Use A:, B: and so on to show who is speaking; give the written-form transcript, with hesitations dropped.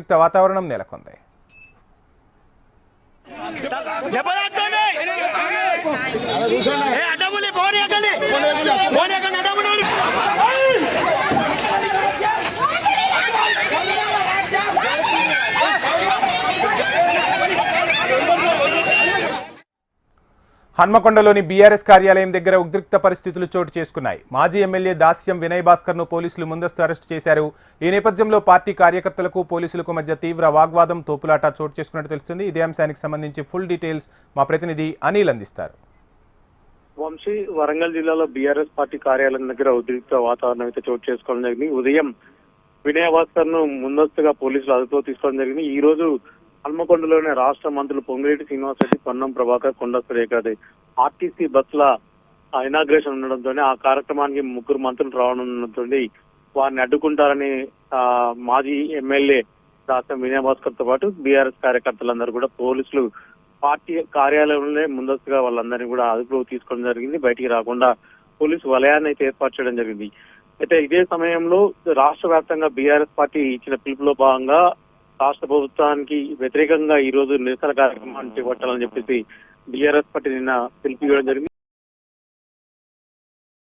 A: ఉద్రిక్త వాతావరణం నెలకొంది. హన్మకొండలోని బీఆర్ఎస్ కార్యాలయం దగ్గర ఉద్రిక్త పరిస్థితులు చోటు చేసుకున్నాయి. మాజీ ఎమ్మెల్యే దాస్యం వినయ్ భాస్కర్ ను పోలీసులు ముందస్తు అరెస్టు చేశారు. ఈ నేపథ్యంలో పార్టీ కార్యకర్తలకు పోలీసులకు మధ్య తీవ్ర వాగ్వాదం, తోపులాట చోటు చేసుకున్నట్టు తెలుస్తుంది. ఇదే అంశానికి సంబంధించి ఫుల్ డీటెయిల్స్ మా ప్రతినిధి అనిల్ అందిస్తారు.
B: వంశీ, వరంగల్ జిల్లాలో బీఆర్ఎస్ పార్టీ కార్యాలయం దగ్గర ఉద్రిక్త వాతావరణం అయితే చోటు చేసుకోవడం జరిగింది. ఉదయం వినయ్ భాస్కర్ ను ముందస్తుగా పోలీసులు అదుపులో తీసుకోవడం జరిగింది. ఈ రోజు హన్మకొండలోని రాష్ట్ర మంత్రులు పొంగిరెడ్డి శ్రీనివాసరెడ్డి, పొన్నం ప్రభాకర్, కొండ సురేఖ ఆర్టీసీ బస్సుల ఇనాగ్రేషన్ ఉండడంతో ఆ కార్యక్రమానికి ముగ్గురు మంత్రులు రావడంతో వారిని అడ్డుకుంటారని మాజీ ఎమ్మెల్యే దాస్యం వినయ్ భాస్కర్ తో పాటు బీఆర్ఎస్ కార్యకర్తలందరూ కూడా పోలీసులు పార్టీ కార్యాలయంలో ముందస్తుగా వాళ్ళందరినీ కూడా అదుపులో తీసుకోవడం జరిగింది. బయటికి రాకుండా పోలీసు వలయాన్ని అయితే ఏర్పాటు చేయడం జరిగింది. అయితే ఇదే సమయంలో రాష్ట్ర వ్యాప్తంగా బీఆర్ఎస్ పార్టీ ఇచ్చిన పిలుపులో భాగంగా రాష్ట్ర ప్రభుత్వానికి వ్యతిరేకంగా ఈ రోజు నిరసన కార్యక్రమాన్ని చేపట్టాలని చెప్పేసి బీఆర్ఎస్ పార్టీ నిన్న పిలుపు ఇవ్వడం జరిగింది.